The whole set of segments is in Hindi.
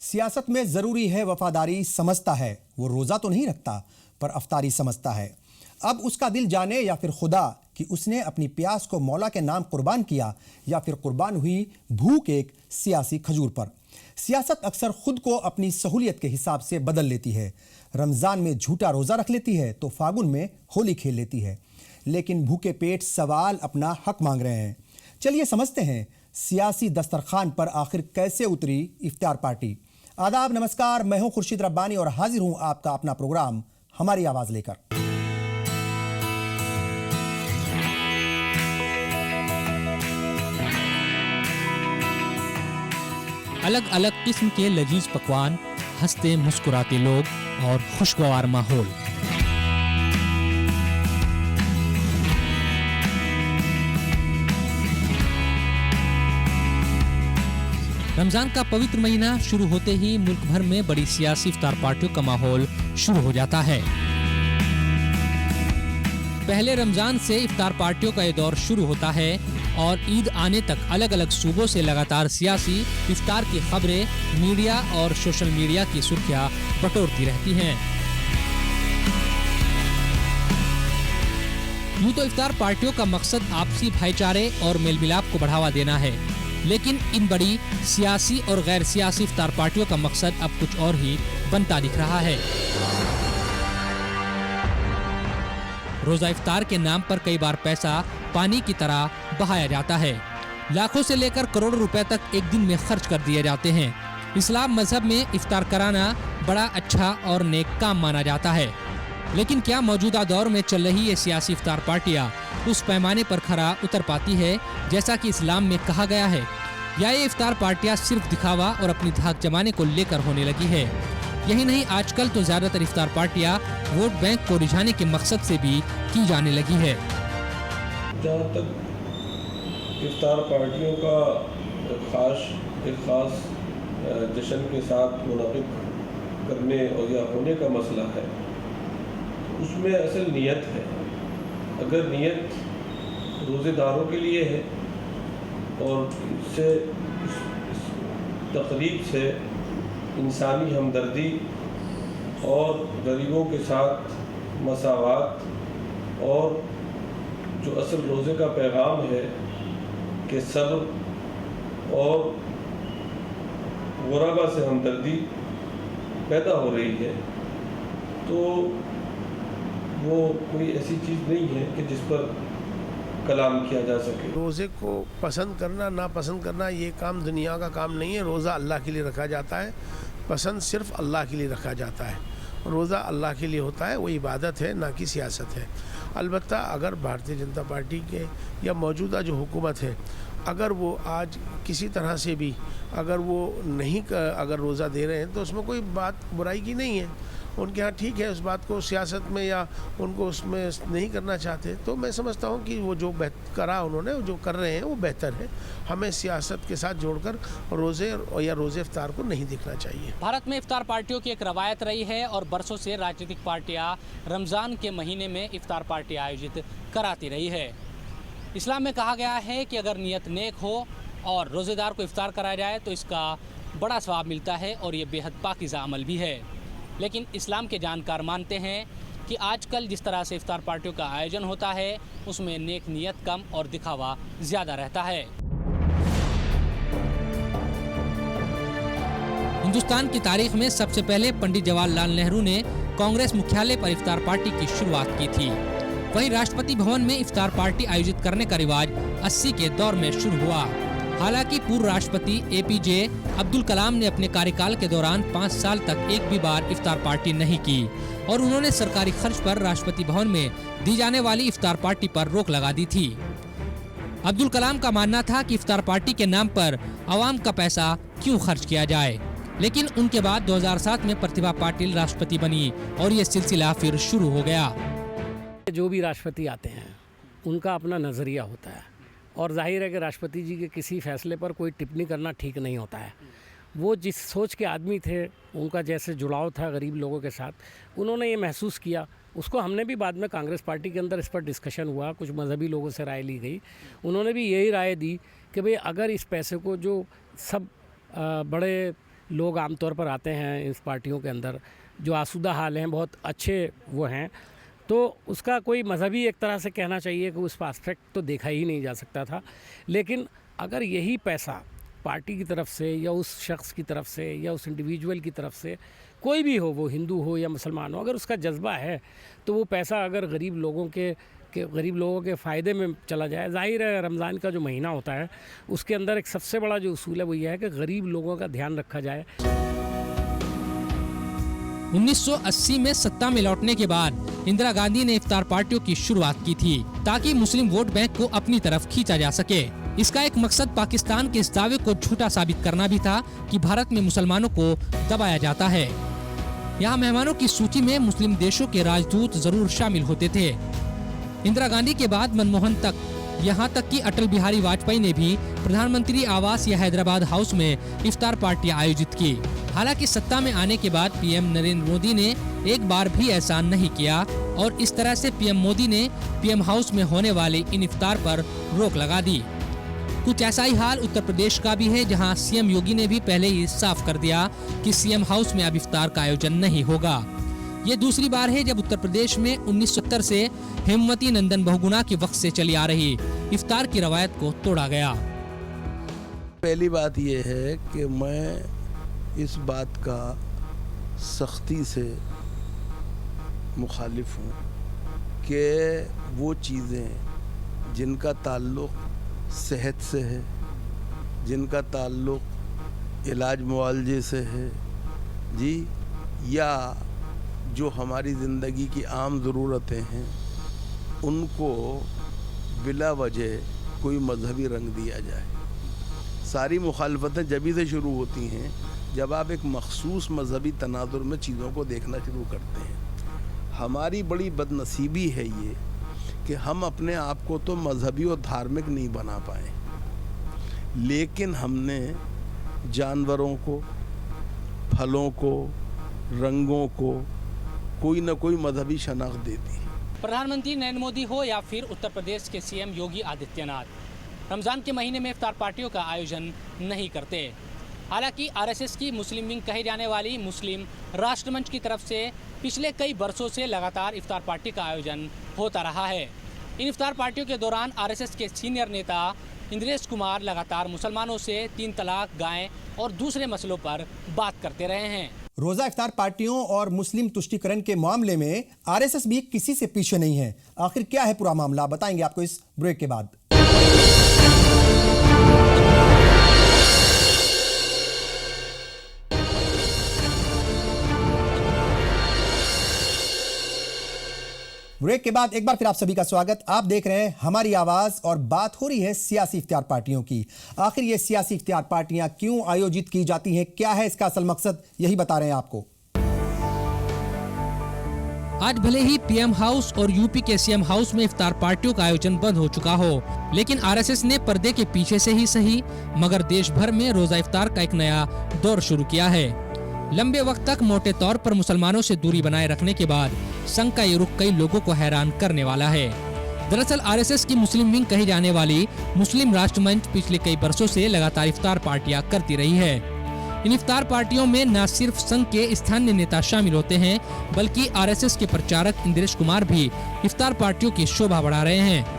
सियासत में ज़रूरी है वफादारी समझता है, वो रोज़ा तो नहीं रखता पर अफ्तारी समझता है। अब उसका दिल जाने या फिर खुदा कि उसने अपनी प्यास को मौला के नाम कुर्बान किया या फिर कुर्बान हुई भूख एक सियासी खजूर पर। सियासत अक्सर खुद को अपनी सहूलियत के हिसाब से बदल लेती है। रमज़ान में झूठा रोज़ा रख लेती है तो फागुन में होली खेल लेती है, लेकिन भूखे पेट सवाल अपना हक मांग रहे हैं। चलिए समझते हैं सियासी दस्तरखान पर आखिर कैसे उतरी इफ्तार पार्टी। आदाब, नमस्कार, मैं हूं खुर्शीद रब्बानी और हाजिर हूं आपका अपना प्रोग्राम हमारी आवाज लेकर। अलग अलग किस्म के लजीज पकवान, हंसते मुस्कुराते लोग और खुशगवार माहौल। रमजान का पवित्र महीना शुरू होते ही मुल्क भर में बड़ी सियासी इफ्तार पार्टियों का माहौल शुरू हो जाता है। पहले रमजान से इफ्तार पार्टियों का ये दौर शुरू होता है और ईद आने तक अलग अलग सूबों से लगातार सियासी इफ्तार की खबरें मीडिया और सोशल मीडिया की सुर्खियां बटोरती रहती हैं। यूं तो इफ्तार पार्टियों का मकसद आपसी भाईचारे और मेल मिलाप को बढ़ावा देना है, लेकिन इन बड़ी सियासी और गैर सियासी इफ्तार पार्टियों का मकसद अब कुछ और ही बनता दिख रहा है। रोजा इफ्तार के नाम पर कई बार पैसा पानी की तरह बहाया जाता है। लाखों से लेकर करोड़ों रुपए तक एक दिन में खर्च कर दिए जाते हैं। इस्लाम मजहब में इफ्तार कराना बड़ा अच्छा और नेक काम माना जाता है, लेकिन क्या मौजूदा दौर में चल रही ये सियासी इफ्तार पार्टियां उस पैमाने पर खरा उतर पाती है जैसा कि इस्लाम में कहा गया है, या ये इफ्तार पार्टियां सिर्फ दिखावा और अपनी धाक जमाने को लेकर होने लगी है? यही नहीं, आजकल तो ज्यादातर इफ्तार पार्टियां वोट बैंक को रिझाने के मकसद से भी की जाने लगी है। जहाँ तक इफ्तार पार्टियों का एक खास जश्न के साथ मुनाकिब करने और या होने का मसला है, उसमें असल नियत है। अगर नियत रोज़ेदारों के लिए है और इससे इस तकरीब से इंसानी हमदर्दी और गरीबों के साथ मसावात और जो असल रोज़े का पैगाम है कि सब्र और गुरबा से हमदर्दी पैदा हो रही है, तो वो कोई ऐसी चीज़ नहीं है कि जिस पर कलाम किया जा सके। रोज़े को पसंद करना ना पसंद करना ये काम दुनिया का काम नहीं है। रोज़ा अल्लाह के लिए रखा जाता है, पसंद सिर्फ अल्लाह के लिए रखा जाता है। रोज़ा अल्लाह के लिए होता है, वो इबादत है, ना कि सियासत है। अलबत्ता अगर भारतीय जनता पार्टी के या मौजूदा जो हुकूमत है, अगर वो आज किसी तरह से भी अगर वो नहीं अगर रोज़ा दे रहे हैं तो उसमें कोई बात बुराई की नहीं है। उनके यहाँ ठीक है, उस बात को सियासत में या उनको उसमें नहीं करना चाहते, तो मैं समझता हूँ कि वो जो करा उन्होंने जो कर रहे हैं वो बेहतर है। हमें सियासत के साथ जोड़कर रोज़े या रोज़े इफ्तार को नहीं देखना चाहिए। भारत में इफ्तार पार्टियों की एक रवायत रही है और बरसों से राजनीतिक पार्टियां रमज़ान के महीने में इफ्तार पार्टी आयोजित कराती रही है। इस्लाम में कहा गया है कि अगर नियत नेक हो और रोज़ेदार को इफ्तार कराया जाए तो इसका बड़ा सवाब मिलता है और ये बेहद पाकीज़ा अमल भी है। लेकिन इस्लाम के जानकार मानते हैं कि आजकल जिस तरह से इफ्तार पार्टियों का आयोजन होता है उसमें नेक नियत कम और दिखावा ज़्यादा रहता है। हिंदुस्तान की तारीख में सबसे पहले पंडित जवाहरलाल नेहरू ने कांग्रेस मुख्यालय पर इफ्तार पार्टी की शुरुआत की थी। वहीं राष्ट्रपति भवन में इफ्तार पार्टी आयोजित करने का रिवाज 80 के दौर में शुरू हुआ। हालांकि पूर्व राष्ट्रपति APJ अब्दुल कलाम ने अपने कार्यकाल के दौरान 5 साल तक एक भी बार इफ्तार पार्टी नहीं की और उन्होंने सरकारी खर्च पर राष्ट्रपति भवन में दी जाने वाली इफ्तार पार्टी पर रोक लगा दी थी। अब्दुल कलाम का मानना था कि इफ्तार पार्टी के नाम पर आवाम का पैसा क्यों खर्च किया जाए, लेकिन उनके बाद 2007 में प्रतिभा पाटिल राष्ट्रपति बनी और ये सिलसिला फिर शुरू हो गया। जो भी राष्ट्रपति आते हैं उनका अपना नज़रिया होता है और जाहिर है कि राष्ट्रपति जी के किसी फैसले पर कोई टिप्पणी करना ठीक नहीं होता है। वो जिस सोच के आदमी थे, उनका जैसे जुड़ाव था गरीब लोगों के साथ, उन्होंने ये महसूस किया। उसको हमने भी बाद में कांग्रेस पार्टी के अंदर इस पर डिस्कशन हुआ, कुछ मजहबी लोगों से राय ली गई। उन्होंने भी यही राय दी कि भाई अगर इस पैसे को जो सब बड़े लोग आमतौर पर आते हैं इस पार्टियों के अंदर, जो आसूदा हाल हैं, बहुत अच्छे वो हैं, तो उसका कोई मजहबी एक तरह से कहना चाहिए कि उस एस्पेक्ट तो देखा ही नहीं जा सकता था। लेकिन अगर यही पैसा पार्टी की तरफ से या उस शख्स की तरफ से या उस इंडिविजुअल की तरफ से, कोई भी हो, वो हिंदू हो या मुसलमान हो, अगर उसका जज्बा है तो वो पैसा अगर गरीब लोगों के फ़ायदे में चला जाए। जाहिर है रमज़ान का जो महीना होता है उसके अंदर एक सबसे बड़ा जो उसूल है वो ये है कि गरीब लोगों का ध्यान रखा जाए। 1980 में सत्ता में लौटने के बाद इंदिरा गांधी ने इफ्तार पार्टियों की शुरुआत की थी ताकि मुस्लिम वोट बैंक को अपनी तरफ खींचा जा सके। इसका एक मकसद पाकिस्तान के इस दावे को झूठा साबित करना भी था कि भारत में मुसलमानों को दबाया जाता है। यहाँ मेहमानों की सूची में मुस्लिम देशों के राजदूत जरूर शामिल होते थे। इंदिरा गांधी के बाद मनमोहन तक, यहाँ तक कि अटल बिहारी वाजपेयी ने भी प्रधानमंत्री आवास या हैदराबाद हाउस में इफ्तार पार्टियां आयोजित की। हालांकि सत्ता में आने के बाद पीएम नरेंद्र मोदी ने एक बार भी ऐसा नहीं किया और इस तरह से पीएम मोदी ने पीएम हाउस में होने वाले इन इफ्तार पर रोक लगा दी। कुछ ऐसा ही हाल उत्तर प्रदेश का भी है, जहां सीएम योगी ने भी पहले ही साफ कर दिया कि सीएम हाउस में अब इफ्तार का आयोजन नहीं होगा। ये दूसरी बार है जब उत्तर प्रदेश में 1970 से हेमवती नंदन बहुगुणा के वक्त से चली आ रही इफ्तार की रवायत को तोड़ा गया। पहली बात यह है कि मैं इस बात का सख्ती से मुखालिफ हूँ कि वो चीज़ें जिनका ताल्लुक़ सेहत से है, जिनका ताल्लुक़ इलाज मुआलजे से है जी, या जो हमारी ज़िंदगी की आम ज़रूरतें हैं, उनको बिला वजह कोई मजहबी रंग दिया जाए। सारी मुखालफतें जभी से शुरू होती हैं जब आप एक मखसूस मजहबी तनाजुर में चीज़ों को देखना शुरू करते हैं। हमारी बड़ी बदनसीबी है ये कि हम अपने आप को तो मजहबी और धार्मिक नहीं बना पाए, लेकिन हमने जानवरों को, फलों को, रंगों को कोई न कोई मजहबी शनाख्त दे दी। प्रधानमंत्री नरेंद्र मोदी हो या फिर उत्तर प्रदेश के सीएम योगी आदित्यनाथ, रमजान के महीने में इफ्तार पार्टियों का आयोजन नहीं करते। हालांकि आरएसएस की मुस्लिम विंग कही जाने वाली मुस्लिम राष्ट्रमंच की तरफ से पिछले कई वर्षों से लगातार इफ्तार पार्टी का आयोजन होता रहा है। इन इफ्तार पार्टियों के दौरान आरएसएस के सीनियर नेता इंद्रेश कुमार लगातार मुसलमानों से 3 तलाक, गाय और दूसरे मसलों पर बात करते रहे हैं। रोजा इफ्तार पार्टियों और मुस्लिम तुष्टीकरण के मामले में आरएसएस भी किसी से पीछे नहीं है। आखिर क्या है पूरा मामला, बताएंगे आपको इस ब्रेक के बाद। ब्रेक के बाद एक बार फिर आप सभी का स्वागत। आप देख रहे हैं हमारी आवाज और बात हो रही है सियासी इख्तियार पार्टियों की। आखिर ये सियासी इख्तियार पार्टियां क्यों आयोजित की जाती हैं, क्या है इसका असल मकसद, यही बता रहे हैं आपको। आज भले ही पीएम हाउस और यूपी के सीएम हाउस में इफ्तार पार्टियों का आयोजन बंद हो चुका हो, लेकिन आरएसएस ने पर्दे के पीछे से ही सही मगर देश भर में रोजा इफ्तार का एक नया दौर शुरू किया है। लंबे वक्त तक मोटे तौर पर मुसलमानों से दूरी बनाए रखने के बाद संघ का ये रुख कई लोगों को हैरान करने वाला है। दरअसल आरएसएस की मुस्लिम विंग कही जाने वाली मुस्लिम राष्ट्रमंच पिछले कई वर्षों से लगातार इफ्तार पार्टियां करती रही है। इन इफ्तार पार्टियों में न सिर्फ संघ के स्थानीय नेता शामिल होते हैं, बल्कि आरएसएस के प्रचारक इंद्रेश कुमार भी इफ्तार पार्टियों की शोभा बढ़ा रहे हैं।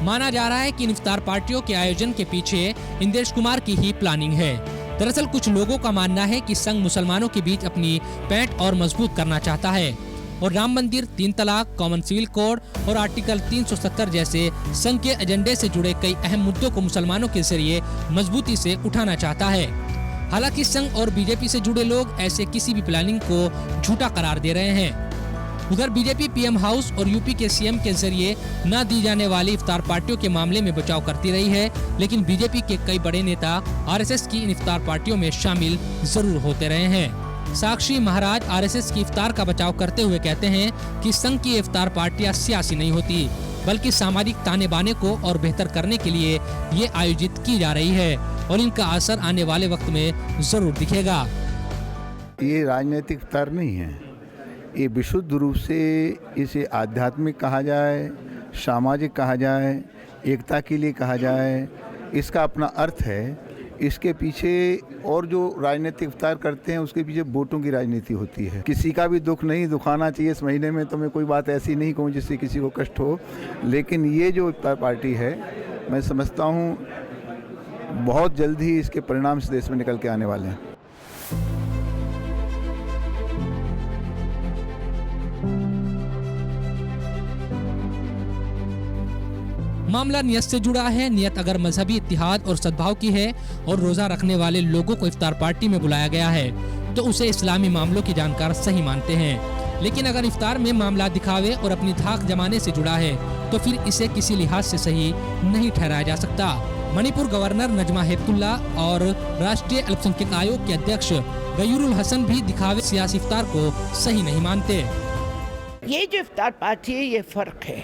माना जा रहा है कि इन इफ्तार पार्टियों के आयोजन के पीछे इंद्रेश कुमार की ही प्लानिंग है। दरअसल कुछ लोगों का मानना है कि संघ मुसलमानों के बीच अपनी पैठ और मजबूत करना चाहता है और राम मंदिर, 3 तलाक, कॉमन सिविल कोड और आर्टिकल 370 जैसे संघ के एजेंडे से जुड़े कई अहम मुद्दों को मुसलमानों के जरिए मजबूती से उठाना चाहता है। हालांकि संघ और बीजेपी से जुड़े लोग ऐसे किसी भी प्लानिंग को झूठा करार दे रहे हैं। उधर बीजेपी पीएम हाउस और यूपी के सीएम के जरिए न दी जाने वाली इफ्तार पार्टियों के मामले में बचाव करती रही है, लेकिन बीजेपी के कई बड़े नेता आरएसएस की इन इफ्तार पार्टियों में शामिल जरूर होते रहे हैं। साक्षी महाराज आरएसएस की इफ्तार का बचाव करते हुए कहते हैं कि संघ की इफ्तार पार्टियां सियासी नहीं होती, बल्कि सामाजिक ताने बाने को और बेहतर करने के लिए ये आयोजित की जा रही है और इनका असर आने वाले वक्त में जरूर दिखेगा। ये राजनीतिक इफ्तार नहीं है, ये विशुद्ध रूप से इसे आध्यात्मिक कहा जाए, सामाजिक कहा जाए, एकता के लिए कहा जाए। इसका अपना अर्थ है इसके पीछे और जो राजनीतिक इफ्तार करते हैं उसके पीछे वोटों की राजनीति होती है। किसी का भी दुख नहीं दुखाना चाहिए इस महीने में, तो मैं कोई बात ऐसी नहीं कहूँ जिससे किसी को कष्ट हो, लेकिन ये जो इफ्तार पार्टी है मैं समझता हूँ बहुत जल्द ही इसके परिणाम इस देश में निकल के आने वाले हैं। मामला नियत से जुड़ा है। नियत अगर मजहबी इत्तिहाद और सद्भाव की है और रोजा रखने वाले लोगों को इफ्तार पार्टी में बुलाया गया है तो उसे इस्लामी मामलों की जानकार सही मानते हैं। लेकिन अगर इफ्तार में मामला दिखावे और अपनी धाक जमाने से जुड़ा है तो फिर इसे किसी लिहाज से सही नहीं ठहराया जा सकता। मणिपुर गवर्नर नजमा हेपतुल्ला और राष्ट्रीय अल्पसंख्यक आयोग के अध्यक्ष गयूरुल हसन भी दिखावे सियासी इफ्तार को सही नहीं मानते। ये जो इफ्तार पार्टी है ये फ़र्क है,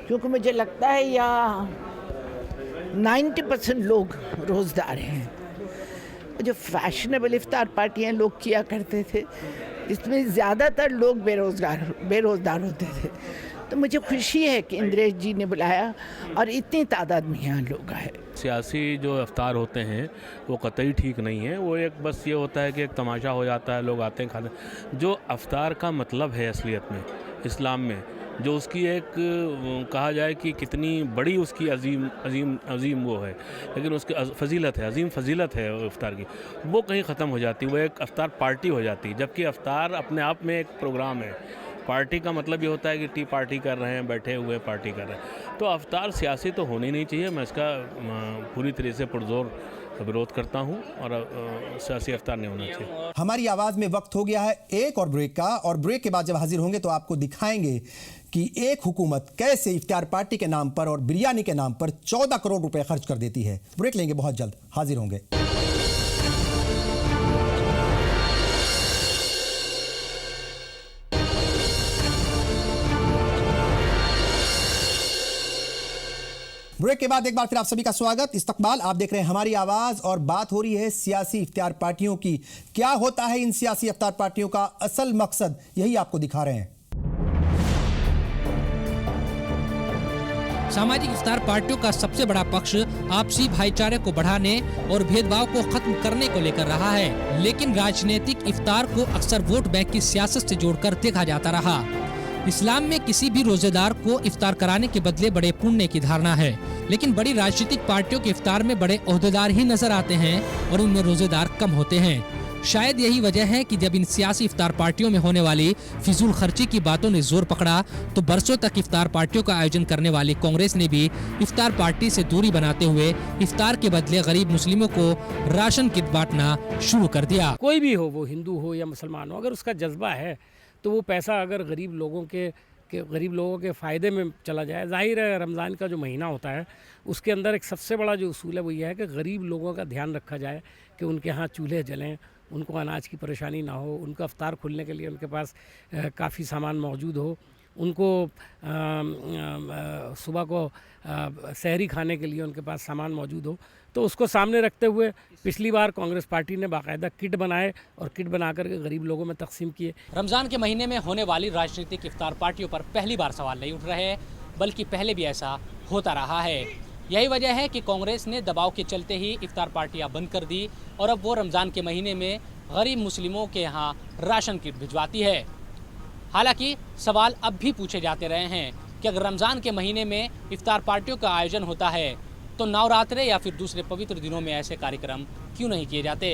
क्योंकि मुझे लगता है यहाँ 90% लोग रोज़दार हैं। जो फैशनेबल इफ्तार पार्टियाँ लोग किया करते थे इसमें ज़्यादातर लोग बेरोज़गार होते थे। तो मुझे खुशी है कि इंद्रेश जी ने बुलाया और इतनी तादाद में यहाँ लोग आए। सियासी जो इफ्तार होते हैं वो कतई ठीक नहीं है। वो एक बस ये होता है कि एक तमाशा हो जाता है, लोग आते हैं खाते। जो इफ्तार का मतलब है असलियत में इस्लाम में, जो उसकी एक कहा जाए कि कितनी बड़ी उसकी अजीम वो है, लेकिन उसकी फजीलत है, अजीम फजीलत है इफ्तार की, वो कहीं ख़त्म हो जाती है। वो एक इफ्तार पार्टी हो जाती है, जबकि इफ्तार अपने आप में एक प्रोग्राम है। पार्टी का मतलब ये होता है कि टी पार्टी कर रहे हैं, बैठे हुए पार्टी कर रहे हैं। तो इफ्तार सियासी तो होनी नहीं चाहिए। मैं इसका पूरी तरह से पुरजोर विरोध करता हूं और सियासी इफ्तार नहीं होना चाहिए। हमारी आवाज में वक्त हो गया है एक और ब्रेक का, और ब्रेक के बाद जब हाजिर होंगे तो आपको दिखाएंगे कि एक हुकूमत कैसे इफ्तार पार्टी के नाम पर और बिरयानी के नाम पर 14 करोड़ रुपए खर्च कर देती है। ब्रेक लेंगे, बहुत जल्द हाजिर होंगे। ब्रेक के बाद एक बार फिर आप सभी का स्वागत। इस्तकबाल, आप देख रहे हैं हमारी आवाज और बात हो रही है सियासी इफ्तार पार्टियों की। क्या होता है इन सियासी इफ्तार पार्टियों का असल मकसद, यही आपको दिखा रहे हैं। सामाजिक इफ्तार पार्टियों का सबसे बड़ा पक्ष आपसी भाईचारे को बढ़ाने और भेदभाव को खत्म करने को लेकर रहा है। लेकिन राजनीतिक इफ्तार को अक्सर वोट बैंक की सियासत से जोड़कर देखा जाता रहा। इस्लाम में किसी भी रोजेदार को इफ्तार कराने के बदले बड़े पुण्य की धारणा है, लेकिन बड़ी राजनीतिक पार्टियों के इफ्तार में बड़े ओहदेदार ही नजर आते हैं और उनमें रोजेदार कम होते हैं। शायद यही वजह है कि जब इन सियासी इफ्तार पार्टियों में होने वाली फिजूल खर्ची की बातों ने जोर पकड़ा तो बरसों तक इफ्तार पार्टियों का आयोजन करने वाली कांग्रेस ने भी इफ्तार पार्टी से दूरी बनाते हुए इफ्तार के बदले गरीब मुस्लिमों को राशन किट बांटना शुरू कर दिया। कोई भी हो, वो हिंदू हो या मुसलमान हो, अगर उसका जज्बा है तो वो पैसा अगर गरीब लोगों के फ़ायदे में चला जाए। जाहिर है रमज़ान का जो महीना होता है उसके अंदर एक सबसे बड़ा जो उसूल है वो ये है कि गरीब लोगों का ध्यान रखा जाए कि उनके यहाँ चूल्हे जलें, उनको अनाज की परेशानी ना हो, उनका इफ्तार खुलने के लिए उनके पास काफ़ी सामान मौजूद हो, उनको सुबह को सहरी खाने के लिए उनके पास सामान मौजूद हो। तो उसको सामने रखते हुए पिछली बार कांग्रेस पार्टी ने बाकायदा किट बनाए और किट बना करके गरीब लोगों में तकसीम किए। रमज़ान के महीने में होने वाली राजनीतिक इफ्तार पार्टियों पर पहली बार सवाल नहीं उठ रहे हैं, बल्कि पहले भी ऐसा होता रहा है। यही वजह है कि कांग्रेस ने दबाव के चलते ही इफ्तार पार्टियां बंद कर दी और अब वो रमज़ान के महीने में गरीब मुस्लिमों के यहाँ राशन किट भिजवाती है। हालांकि सवाल अब भी पूछे जाते रहे हैं कि अगर रमज़ान के महीने में इफ्तार पार्टियों का आयोजन होता है तो नवरात्रे या फिर दूसरे पवित्र दिनों में ऐसे कार्यक्रम क्यों नहीं किए जाते।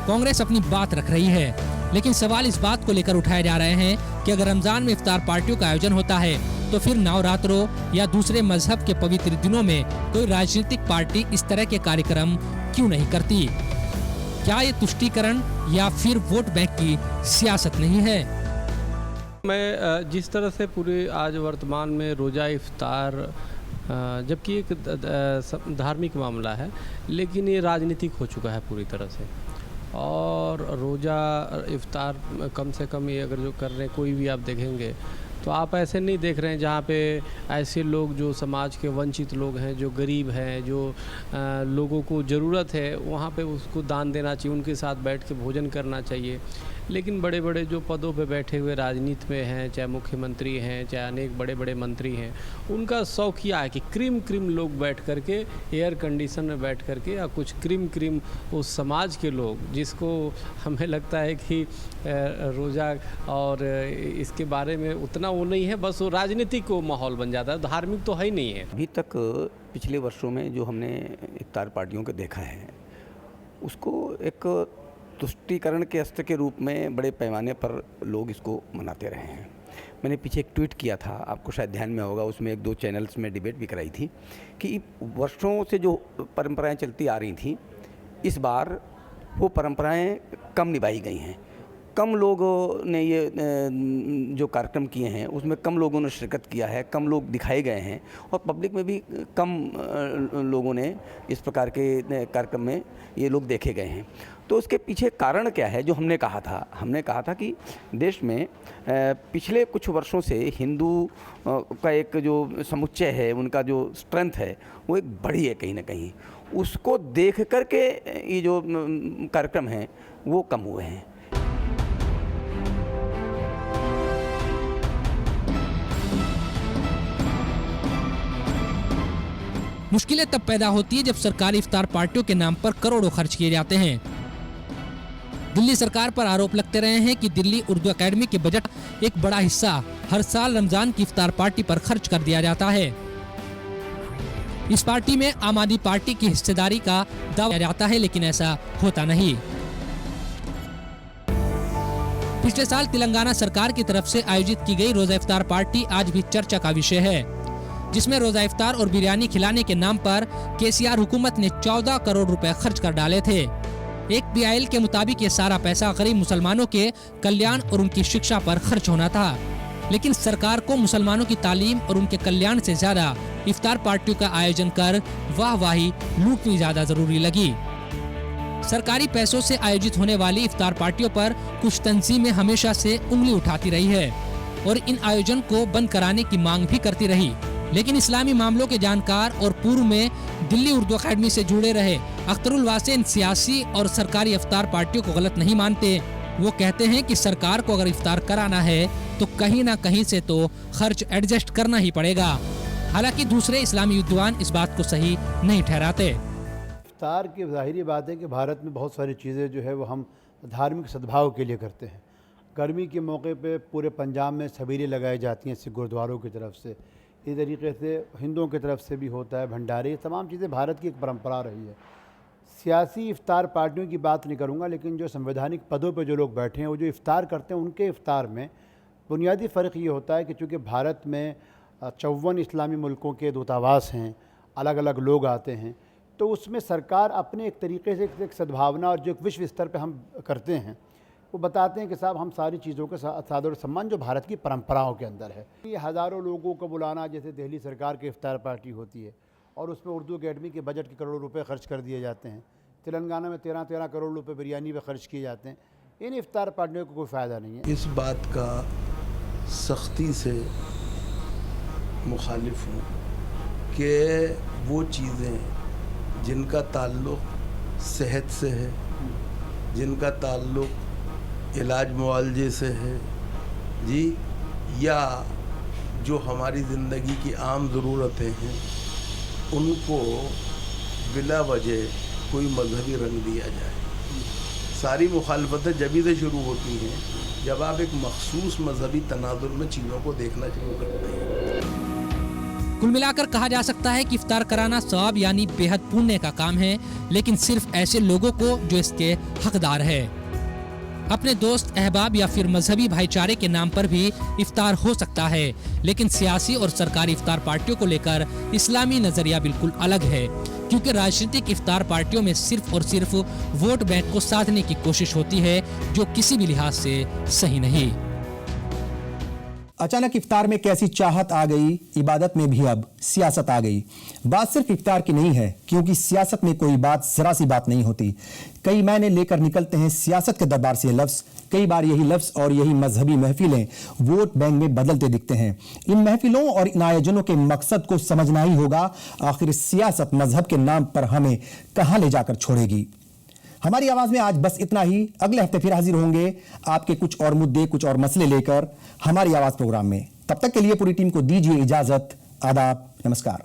कांग्रेस अपनी बात रख रही है, लेकिन सवाल इस बात को लेकर उठाए जा रहे हैं कि अगर रमज़ान में इफ्तार पार्टियों का आयोजन होता है तो फिर नवरात्रों या दूसरे मजहब के पवित्र दिनों में कोई राजनीतिक पार्टी इस तरह के कार्यक्रम क्यों नहीं करती। क्या ये तुष्टीकरण या फिर वोट बैंक की सियासत नहीं है। मैं जिस तरह से पूरे आज वर्तमान में रोज़ा इफ्तार, जबकि एक धार्मिक मामला है लेकिन ये राजनीतिक हो चुका है पूरी तरह से। और रोज़ा इफ्तार कम से कम ये अगर जो कर रहे हैं कोई भी आप देखेंगे तो आप ऐसे नहीं देख रहे हैं जहाँ पे ऐसे लोग जो समाज के वंचित लोग हैं, जो गरीब हैं, जो लोगों को ज़रूरत है, वहाँ पे उसको दान देना चाहिए, उनके साथ बैठ के भोजन करना चाहिए। लेकिन बड़े बड़े जो पदों पे बैठे हुए राजनीति में हैं, चाहे मुख्यमंत्री हैं, चाहे अनेक बड़े बड़े मंत्री हैं, उनका शौक यह है कि क्रीम लोग बैठ करके एयर कंडीशन में बैठ करके, या कुछ क्रीम उस समाज के लोग जिसको हमें लगता है कि रोज़ा और इसके बारे में उतना वो नहीं है, बस वो राजनीतिक को माहौल बन जाता है, धार्मिक तो है ही नहीं है। अभी तक पिछले वर्षों में जो हमने इफ्तार पार्टियों को देखा है, उसको एक तुष्टीकरण के अस्त्र के रूप में बड़े पैमाने पर लोग इसको मनाते रहे हैं। मैंने पीछे एक ट्वीट किया था, आपको शायद ध्यान में होगा, उसमें 1-2 चैनल्स में डिबेट भी कराई थी कि वर्षों से जो परंपराएं चलती आ रही थी, इस बार वो परंपराएं कम निभाई गई हैं। कम लोगों ने ये जो कार्यक्रम किए हैं उसमें कम लोगों ने शिरकत किया है, कम लोग दिखाए गए हैं, और पब्लिक में भी कम लोगों ने इस प्रकार के कार्यक्रम में ये लोग देखे गए हैं। तो उसके पीछे कारण क्या है? जो हमने कहा था कि देश में पिछले कुछ वर्षों से हिंदू का एक जो समुच्चय है, उनका जो स्ट्रेंथ है, वो एक बढ़ी है कहीं ना कहीं। उसको देख करके ये जो कार्यक्रम हैं वो कम हुए हैं। मुश्किलें तब पैदा होती है जब सरकारी इफ्तार पार्टियों के नाम पर करोड़ों खर्च किए जाते हैं। दिल्ली सरकार पर आरोप लगते रहे हैं कि दिल्ली उर्दू एकेडमी के बजट एक बड़ा हिस्सा हर साल रमजान की इफ्तार पार्टी पर खर्च कर दिया जाता है। इस पार्टी में आम आदमी पार्टी की हिस्सेदारी का दावा किया जाता है, लेकिन ऐसा होता नहीं। पिछले साल तेलंगाना सरकार की तरफ से आयोजित की गई रोजा इफ्तार पार्टी आज भी चर्चा का विषय है, जिसमें रोजा इफ्तार और बिरयानी खिलाने के नाम पर केसीआर हुकूमत ने 14 करोड़ रुपए खर्च कर डाले थे। एक BIL के मुताबिक ये सारा पैसा गरीब मुसलमानों के कल्याण और उनकी शिक्षा पर खर्च होना था, लेकिन सरकार को मुसलमानों की तालीम और उनके कल्याण से ज्यादा इफ्तार पार्टियों का आयोजन कर वाहवाही लूटनी ज्यादा जरूरी लगी। सरकारी पैसों से आयोजित होने वाली इफ्तार पार्टियों पर कुछ तंजीमें हमेशा से उंगली उठाती रही है और इन आयोजन को बंद कराने की मांग भी करती रही, लेकिन इस्लामी मामलों के जानकार और पूर्व में दिल्ली उर्दू अकेडमी से जुड़े रहे अख्तरुल वासिन सियासी और सरकारी इफ्तार पार्टियों को गलत नहीं मानते। वो कहते हैं कि सरकार को अगर इफ्तार कराना है तो कहीं ना कहीं से तो खर्च एडजस्ट करना ही पड़ेगा। हालांकि दूसरे इस्लामी विद्वान इस बात को सही नहीं ठहराते। इफ्तार की ज़ाहिरी बात है कि भारत में बहुत सारी चीज़ें जो है वो हम धार्मिक सद्भाव के लिए करते हैं। गर्मी के मौके पे पूरे पंजाब में छबीलें लगाई जाती हैं सिख गुरुद्वारों की तरफ से, इस तरीके से हिंदुओं की तरफ से भी होता है, भंडारे, तमाम चीज़ें भारत की एक परंपरा रही है। सियासी इफ्तार पार्टियों की बात नहीं करूँगा, लेकिन जो संवैधानिक पदों पर जो लोग बैठे हैं वो जो इफ्तार करते हैं, उनके इफ्तार में बुनियादी फ़र्क ये होता है कि चूँकि भारत में 54 इस्लामी मुल्कों के दूतावास हैं, अलग अलग लोग आते हैं, तो उसमें सरकार अपने एक तरीके से एक सद्भावना और जो एक विश्व स्तर पे हम करते हैं, वो बताते हैं कि साहब हम सारी चीज़ों के सादर सम्मान जो भारत की परंपराओं के अंदर है। ये हज़ारों लोगों को बुलाना, जैसे दिल्ली सरकार की इफ्तार पार्टी होती है और उसमें उर्दू अकेडमी के बजट के करोड़ों रुपए खर्च कर दिए जाते हैं, तेलंगाना में 13 करोड़ रुपए बिरयानी पे खर्च किए जाते हैं, इन इफ्तार पार्टियों को कोई फ़ायदा नहीं है। इस बात का सख्ती से मुखालिफ हूँ कि वो चीज़ें जिनका ताल्लुक़ सेहत से है, जिनका ताल्लुक़ इलाज मुआलजे से है जी, या जो हमारी ज़िंदगी की आम ज़रूरतें हैं, उनको बिला वजह कोई मजहबी रंग दिया जाए। सारी मुखालफतें जब से शुरू होती हैं जब आप एक मखसूस मजहबी तनाजुर में चीज़ों को देखना शुरू करते हैं। कुल मिलाकर कहा जा सकता है कि इफ्तार कराना सवाब यानी बेहद पुण्य का काम है, लेकिन सिर्फ ऐसे लोगों को जो इसके हकदार है। अपने दोस्त, अहबाब या फिर मजहबी भाईचारे के नाम पर भी इफ्तार हो सकता है, लेकिन सियासी और सरकारी इफ्तार पार्टियों को लेकर इस्लामी नजरिया बिल्कुल अलग है, क्योंकि राजनीतिक इफ्तार पार्टियों में सिर्फ और सिर्फ वोट बैंक को साधने की कोशिश होती है, जो किसी भी लिहाज से सही नहीं। अचानक इफ्तार में कैसी चाहत आ गई, इबादत में भी अब सियासत आ गई। बात सिर्फ इफ्तार की नहीं है, क्योंकि सियासत में कोई बात जरा सी बात नहीं होती। कई मायने लेकर निकलते हैं सियासत के दरबार से लफ्ज। कई बार यही लफ्ज और यही मजहबी महफिलें वोट बैंक में बदलते दिखते हैं। इन महफिलों और इन आयोजनों के मकसद को समझना ही होगा। आखिर सियासत मजहब के नाम पर हमें कहां ले जाकर छोड़ेगी। हमारी आवाज में आज बस इतना ही। अगले हफ्ते फिर हाजिर होंगे आपके कुछ और मुद्दे, कुछ और मसले लेकर हमारी आवाज प्रोग्राम में। तब तक के लिए पूरी टीम को दीजिए इजाजत। आदाब, नमस्कार।